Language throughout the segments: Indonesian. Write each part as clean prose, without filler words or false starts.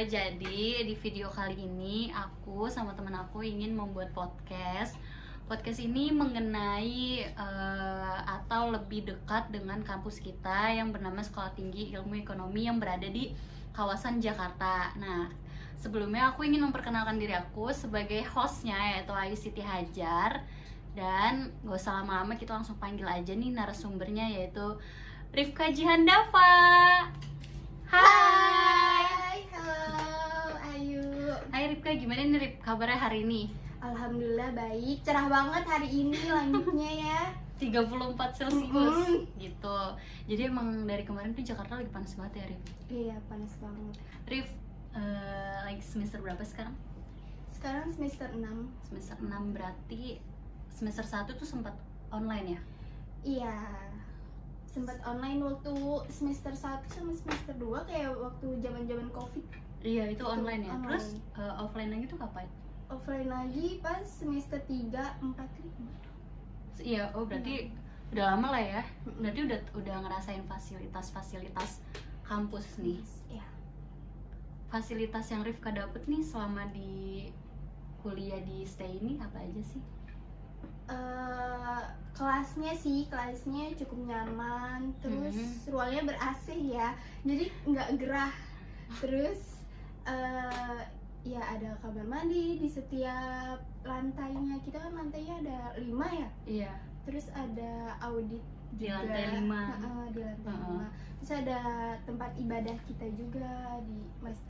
Jadi di video kali ini aku sama teman aku ingin membuat podcast. Podcast ini mengenai atau lebih dekat dengan kampus kita yang bernama Sekolah Tinggi Ilmu Ekonomi yang berada di kawasan Jakarta. Nah, sebelumnya aku ingin memperkenalkan diri aku sebagai hostnya, yaitu Ayu Siti Hajar. Dan gak usah lama-lama, kita langsung panggil aja nih narasumbernya, yaitu Rifka Jihandava. Hai, halo Ayu. Hai Rifka, gimana nih Rif kabarnya hari ini? Alhamdulillah baik, cerah banget hari ini langitnya ya. 34 Celcius gitu. Jadi emang dari kemarin tuh Jakarta lagi panas banget ya Rif? Iya, panas banget. Rif, lagi semester berapa sekarang? Sekarang semester 6. Semester 6 berarti semester 1 tuh sempat online ya? Iya, sempat online waktu semester 1 sama semester 2 kayak waktu zaman-zaman Covid. Iya, itu online ya? Online. Terus offline lagi tuh kapan? Offline lagi pas semester 3, 4, 5. Iya, oh berarti udah lama lah ya? Berarti udah ngerasain fasilitas-fasilitas kampus nih. Iya. Fasilitas yang Rifka dapet nih selama di kuliah di stay ini apa aja sih? Kelasnya cukup nyaman, terus ruangnya ber-AC ya, jadi nggak gerah. Terus ya ada kamar mandi di setiap lantainya. Kita kan lantainya ada 5 ya. Iya. Terus ada audit Di juga. lantai 5. Di lantai 5. Terus ada tempat ibadah kita juga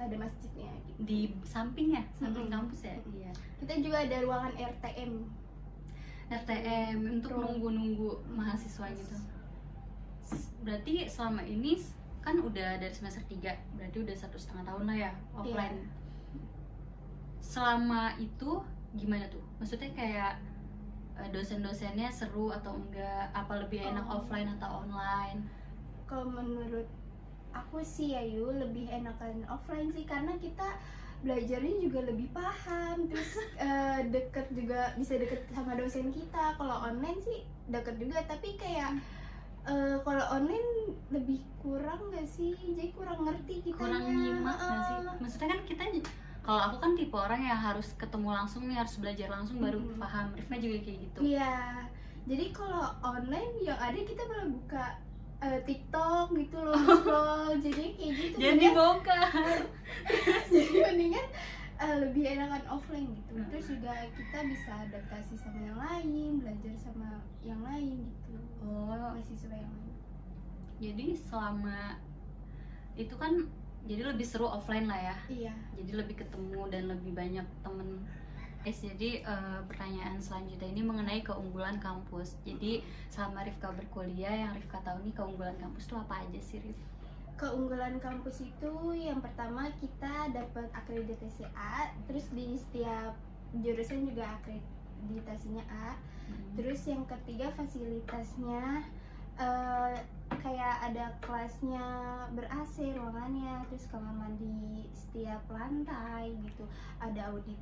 ada masjidnya gitu. Di samping ya, samping kampus ya. Iya. Kita juga ada ruangan RTM. RTM untuk nunggu mahasiswa gitu. Berarti selama ini kan udah dari semester 3, berarti udah 1,5 tahun lah ya offline. Iya. Selama itu gimana tuh? Maksudnya kayak dosen-dosennya seru atau enggak? Apa lebih enak offline atau online? Kalau menurut aku sih Ayu, lebih enakan offline sih, karena kita belajarnya juga lebih paham, terus deket juga, bisa deket sama dosen kita. Kalau online sih deket juga, tapi kayak kalau online lebih kurang gak sih? Jadi kurang ngerti kitanya. Kurang nyimak gak sih? Maksudnya kan kita, kalau aku kan tipe orang yang harus ketemu langsung nih, harus belajar langsung baru paham. Rifna juga kayak gitu. Iya, jadi kalau online yang ada kita malah buka TikTok gitu loh, scroll. Jadi kayak gitu. Jadi bongkar. Jadi mendingan lebih enakan offline gitu. Terus juga kita bisa adaptasi sama yang lain, belajar sama yang lain gitu. Mahasiswa yang lain. Jadi selama itu kan jadi lebih seru offline lah ya. Iya. Jadi lebih ketemu dan lebih banyak temen. Jadi pertanyaan selanjutnya ini mengenai keunggulan kampus. Jadi selama Rifka berkuliah, yang Rifka tahu nih keunggulan kampus itu apa aja sih, Rif? Keunggulan kampus itu yang pertama kita dapat akreditasi A, terus di setiap jurusan juga akreditasinya A. Terus yang ketiga fasilitasnya kayak ada kelasnya ber-AC ruangannya, terus kamar mandi setiap lantai gitu, ada audit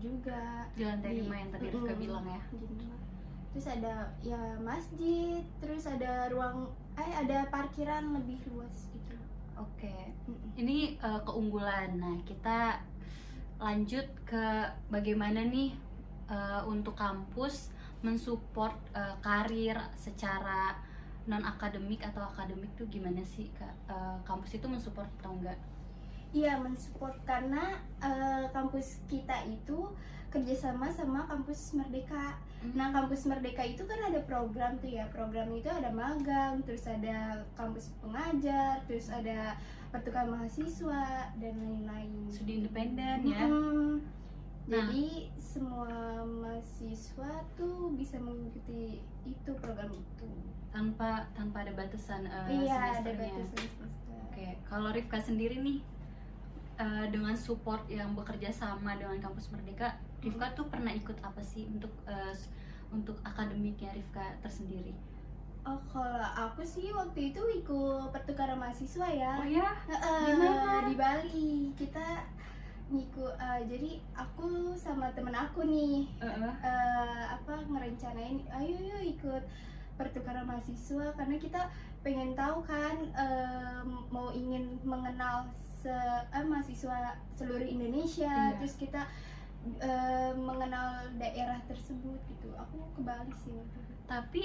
juga di lantai 5 yang tadi Rifka bilang ya. Terus ada ya masjid, terus ada ada parkiran lebih luas gitu. Oke. Ini keunggulan. Nah, kita lanjut ke bagaimana nih untuk kampus mensupport karir secara non akademik atau akademik tuh gimana sih, Kak? Kampus itu mensupport atau enggak? Iya, mensupport karena kampus kita itu kerjasama sama kampus Merdeka. Nah, kampus Merdeka itu kan ada program tuh ya. Program itu ada magang, terus ada kampus pengajar, terus ada pertukaran mahasiswa dan lain-lain. Studi independen ya. Jadi semua mahasiswa tuh bisa mengikuti itu, program itu. Tanpa ada batasan Iya, ada semesternya. batasan semester. Oke, kalau Rifka sendiri nih dengan support yang bekerja sama dengan kampus Merdeka, Rifka tuh pernah ikut apa sih untuk akademiknya Rifka tersendiri? Oh, kalau aku sih waktu itu ikut pertukaran mahasiswa ya. Oh ya? Di mana? Di Bali. Kita ngikut, jadi aku sama temen aku nih ngerencanain, ayo ikut pertukaran mahasiswa, karena kita pengen tahu kan, ingin mengenal mahasiswa seluruh Indonesia. Iya. Terus kita mengenal daerah tersebut gitu. Aku ke Bali sih waktu itu. Tapi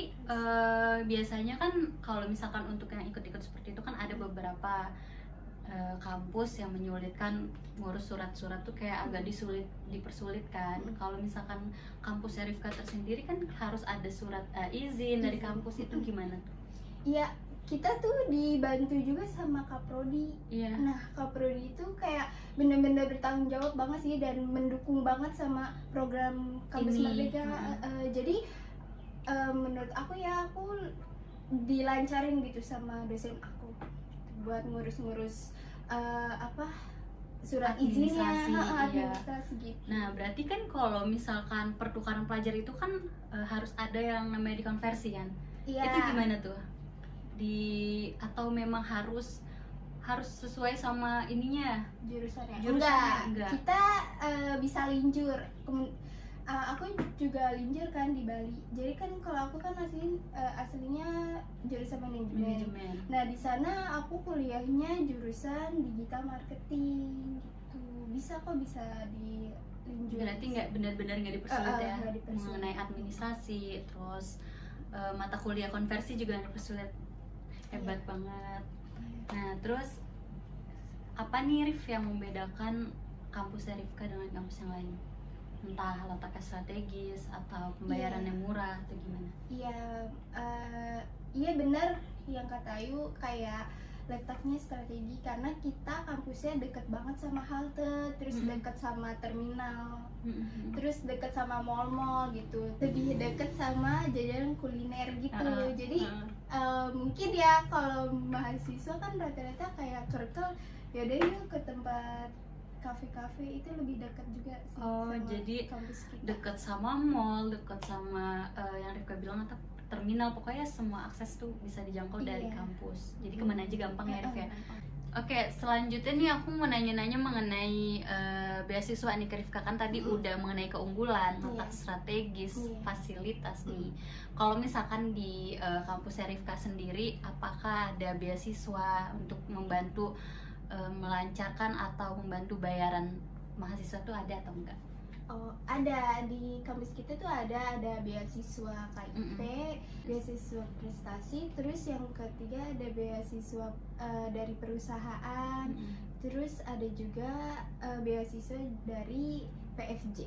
biasanya kan kalau misalkan untuk yang ikut-ikut seperti itu kan ada beberapa kampus yang menyulitkan ngurus surat-surat tuh kayak agak dipersulit kan. Kalau misalkan kampus Rifka tersendiri kan harus ada surat izin dari kampus, itu gimana tuh? Iya, kita tuh dibantu juga sama Kaprodi. Iya. Nah, Kaprodi itu kayak bener-bener bertanggung jawab banget sih dan mendukung banget sama program Kampus Ini, Merdeka. Jadi menurut aku ya, aku dilancarin gitu sama dosen aku buat ngurus-ngurus surat izinnya, Administrasi, iya. administrasi gitu. Nah, berarti kan kalau misalkan pertukaran pelajar itu kan harus ada yang namanya dikonversi kan? Iya. Itu gimana tuh? Atau memang harus sesuai sama ininya? Jurusannya? Enggak. Kita bisa linjur. Aku juga linjur kan di Bali. Jadi kan kalau aku kan aslinya jurusan manajemen. Nah, di sana aku kuliahnya jurusan digital marketing gitu. Bisa di linjur. Berarti benar-benar nggak dipersulit ya? Nggak dipersulit. Mengenai administrasi, terus mata kuliah konversi juga nggak dipersulit. Hebat banget. Nah, terus apa nih Rif yang membedakan kampus Rifka dengan kampus yang lain? Entah letaknya strategis atau pembayarannya murah atau gimana? Iya benar yang kata Ayu, kayak letaknya strategi karena kita kampusnya deket banget sama halte, terus deket sama terminal, terus deket sama mall-mall gitu, lebih deket sama jajanan kuliner gitu. Jadi mungkin ya kalau mahasiswa kan rata-rata kayak kerkel, yaudah yuk ke tempat kafe-kafe, itu lebih dekat juga sih sama jadi kampus kita. Dekat sama mall, dekat sama yang Rifka bilang atau terminal, pokoknya semua akses tuh bisa dijangkau dari kampus. Jadi kemana aja gampang ya Rif ya. Oke, selanjutnya nih aku mau nanya-nanya mengenai beasiswa nih ke Rifka, kan tadi udah mengenai keunggulan, letak strategis, fasilitas nih. Kalau misalkan di kampus Rifka sendiri, apakah ada beasiswa untuk membantu melancarkan atau membantu bayaran mahasiswa tuh ada atau enggak? Oh, ada. Di kampus kita tuh ada beasiswa KIP, beasiswa prestasi, terus yang ketiga ada beasiswa dari perusahaan, terus ada juga beasiswa dari PFJ.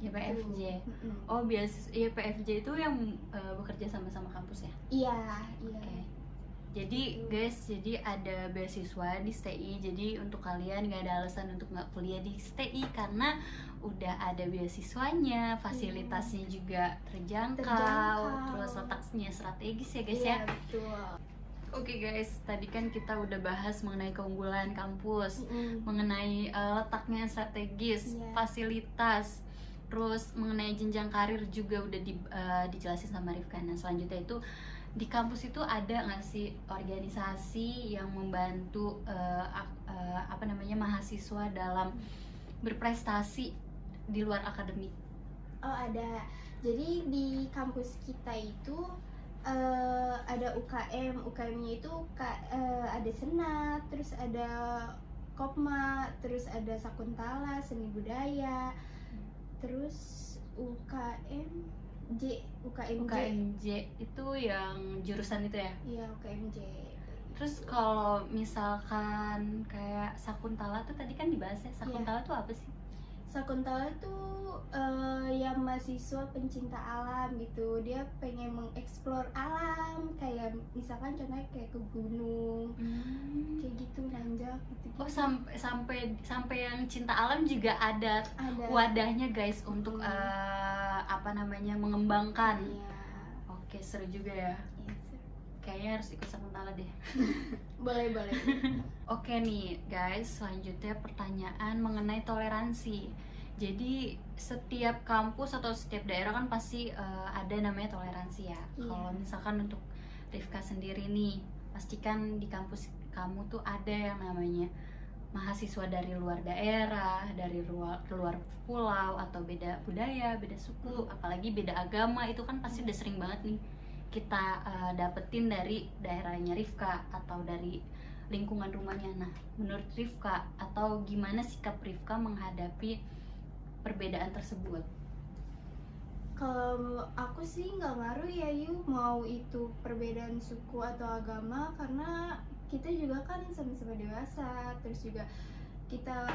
Ya, PFJ. Oh, beasiswa ya, PFJ itu yang bekerja sama kampus ya? Iya. Okay. Jadi guys, jadi ada beasiswa di STI. Jadi untuk kalian gak ada alasan untuk nggak kuliah di STI karena udah ada beasiswanya, fasilitasnya juga terjangkau, terus letaknya strategis ya guys ya. Betul. Oke guys, tadi kan kita udah bahas mengenai keunggulan kampus, mengenai letaknya strategis, fasilitas, terus mengenai jenjang karir juga udah dijelasin sama Rifka. Nah, selanjutnya itu di kampus itu ada nggak sih organisasi yang membantu mahasiswa dalam berprestasi di luar akademik? Oh, ada. Jadi di kampus kita itu ada UKM. UKM-nya itu ada Senat, terus ada Kopma, terus ada Sakuntala Seni Budaya, terus UKMJ itu yang jurusan itu ya? Iya, UKMJ. Terus kalau misalkan kayak Sakuntala tuh tadi kan dibahas ya, Sakuntala tuh apa sih? Sakuntala tuh yang mahasiswa pencinta alam gitu. Dia pengen mengeksplor alam, kayak misalkan contohnya kayak ke gunung, kayak gitu, nanjak gitu. Oh, sampai yang cinta alam juga ada wadahnya guys untuk mengembangkan. Oke, seru juga ya. Kayaknya harus ikut Sakuntala deh. Boleh. Oke nih guys, selanjutnya pertanyaan mengenai toleransi. Jadi setiap kampus atau setiap daerah kan pasti ada namanya toleransi ya. Kalau misalkan untuk Rifka sendiri nih, pastikan di kampus kamu tuh ada yang namanya mahasiswa dari luar daerah, dari luar pulau, atau beda budaya, beda suku, apalagi beda agama. Itu kan pasti udah sering banget nih kita dapetin dari daerahnya Rifka atau dari lingkungan rumahnya. Nah, menurut Rifka atau gimana sikap Rifka menghadapi perbedaan tersebut? Kalau aku sih nggak ngaruh ya mau itu perbedaan suku atau agama, karena kita juga kan sama-sama dewasa, terus juga kita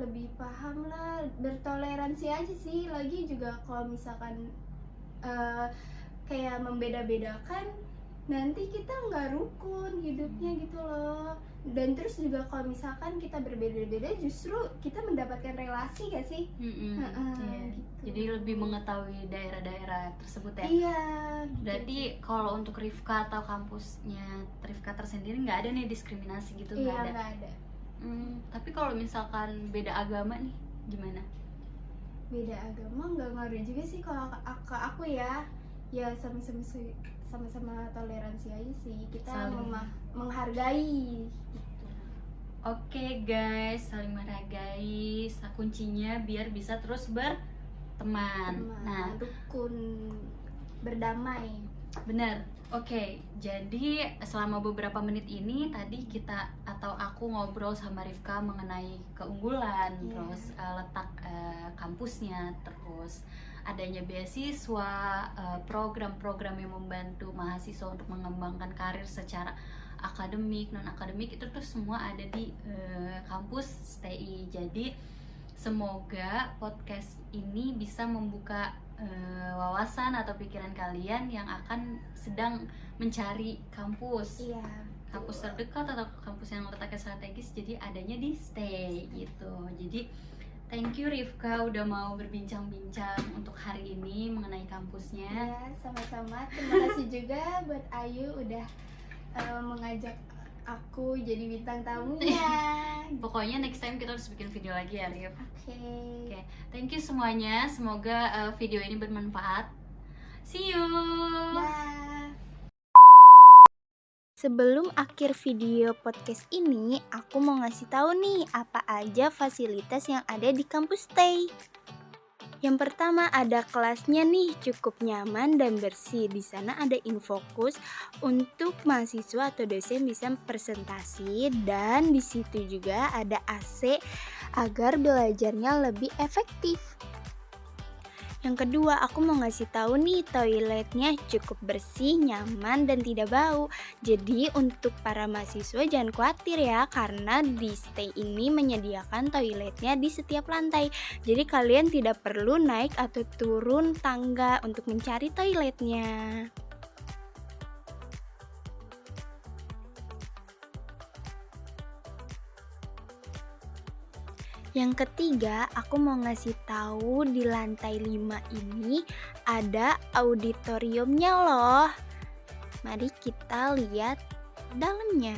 lebih paham lah, bertoleransi aja sih. Lagi juga kalau misalkan kayak membeda-bedakan, nanti kita nggak rukun hidupnya gitu loh. Dan terus juga kalau misalkan kita berbeda-beda, justru kita mendapatkan relasi gak sih? Iya. Gitu. Jadi lebih mengetahui daerah-daerah tersebut ya. Iya. Berarti kalau untuk Rifka atau kampusnya Rifka tersendiri nggak ada nih diskriminasi gitu? Iya, nggak ada. nggak ada. Tapi kalau misalkan beda agama nih gimana? Beda agama nggak ngaruh juga sih kalau aku ya sama-sama toleransi aja sih, kita menghargai gitu. Oke guys, saling menghargai kuncinya biar bisa terus berteman. Nah, rukun, berdamai. benar. Oke, jadi selama beberapa menit ini tadi aku ngobrol sama Rifka mengenai keunggulan, terus letak kampusnya, terus adanya beasiswa, program-program yang membantu mahasiswa untuk mengembangkan karir secara akademik, non akademik, itu tuh semua ada di kampus STI. Jadi semoga podcast ini bisa membuka wawasan atau pikiran kalian yang akan sedang mencari kampus. Iya, kampus terdekat atau kampus yang letaknya strategis, jadi adanya di STI gitu. Jadi thank you Rifka udah mau berbincang-bincang untuk hari ini mengenai kampusnya. Ya, sama-sama. Terima kasih juga buat Ayu udah mengajak aku jadi bintang tamunya. Pokoknya next time kita harus bikin video lagi ya Rif. Oke. Thank you semuanya. Semoga video ini bermanfaat. See you. Dah. Sebelum akhir video podcast ini, aku mau ngasih tahu nih apa aja fasilitas yang ada di kampus STI. Yang pertama, ada kelasnya nih, cukup nyaman dan bersih. Di sana ada infokus untuk mahasiswa atau dosen bisa presentasi, dan di situ juga ada AC agar belajarnya lebih efektif. Yang kedua, aku mau ngasih tahu nih, toiletnya cukup bersih, nyaman, dan tidak bau. Jadi untuk para mahasiswa jangan khawatir ya, karena di STI ini menyediakan toiletnya di setiap lantai. Jadi kalian tidak perlu naik atau turun tangga untuk mencari toiletnya. Yang ketiga, aku mau ngasih tahu di lantai 5 ini ada auditoriumnya loh. Mari kita lihat dalamnya.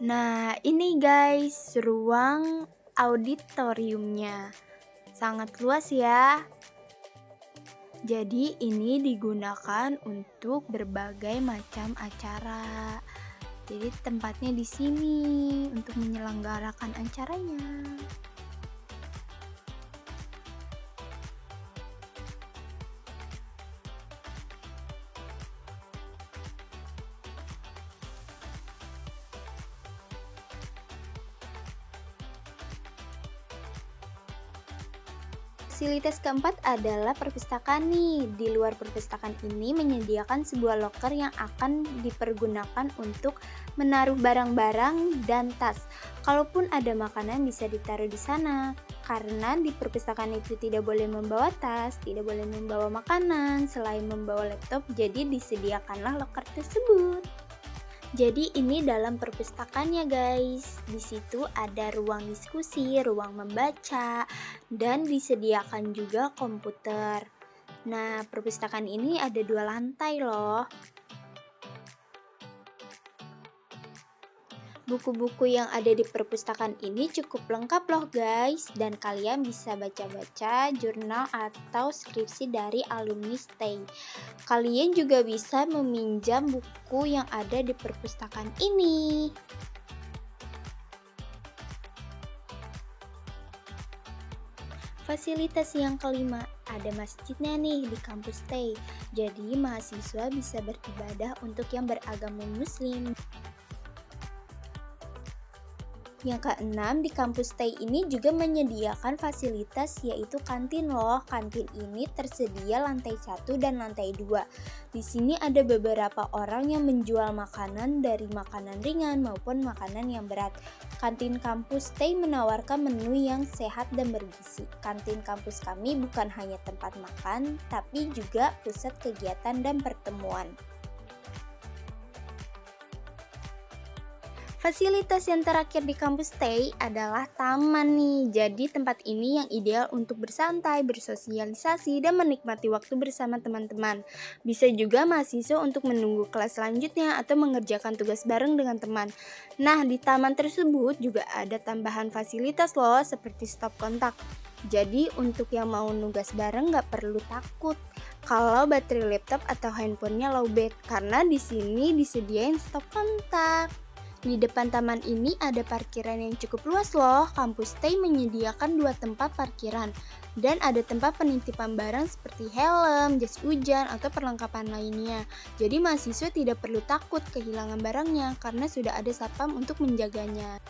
Nah, ini guys, ruang auditoriumnya. Sangat luas ya. Jadi ini digunakan untuk berbagai macam acara. Jadi tempatnya di sini untuk menyelenggarakan acaranya. Fasilitas keempat adalah perpustakaan nih. Di luar perpustakaan ini menyediakan sebuah loker yang akan dipergunakan untuk menaruh barang-barang dan tas. Kalaupun ada makanan bisa ditaruh di sana. Karena di perpustakaan itu tidak boleh membawa tas, tidak boleh membawa makanan selain membawa laptop, jadi disediakanlah loker tersebut. Jadi ini dalam perpustakaan ya guys. Di situ ada ruang diskusi, ruang membaca, dan disediakan juga komputer. Nah, perpustakaan ini ada 2 lantai loh. Buku-buku yang ada di perpustakaan ini cukup lengkap loh guys, dan kalian bisa baca-baca jurnal atau skripsi dari alumni STI. Kalian juga bisa meminjam buku yang ada di perpustakaan ini. Fasilitas yang kelima, ada masjidnya nih di kampus Stay. Jadi mahasiswa bisa beribadah untuk yang beragama muslim. Yang keenam, di kampus Stay ini juga menyediakan fasilitas yaitu kantin loh. Kantin ini tersedia lantai 1 dan lantai 2. Di sini ada beberapa orang yang menjual makanan dari makanan ringan maupun makanan yang berat. Kantin kampus Stay menawarkan menu yang sehat dan bergizi. Kantin kampus kami bukan hanya tempat makan, tapi juga pusat kegiatan dan pertemuan. Fasilitas yang terakhir di kampus Stay adalah taman nih. Jadi tempat ini yang ideal untuk bersantai, bersosialisasi, dan menikmati waktu bersama teman-teman. Bisa juga mahasiswa untuk menunggu kelas selanjutnya atau mengerjakan tugas bareng dengan teman. Nah, di taman tersebut juga ada tambahan fasilitas loh, seperti stop kontak. Jadi untuk yang mau nugas bareng gak perlu takut kalau baterai laptop atau handphonenya lowbat, karena di sini disediain stop kontak. Di depan taman ini ada parkiran yang cukup luas loh. Kampus Stay menyediakan 2 tempat parkiran dan ada tempat penitipan barang seperti helm, jas hujan, atau perlengkapan lainnya. Jadi mahasiswa tidak perlu takut kehilangan barangnya karena sudah ada satpam untuk menjaganya.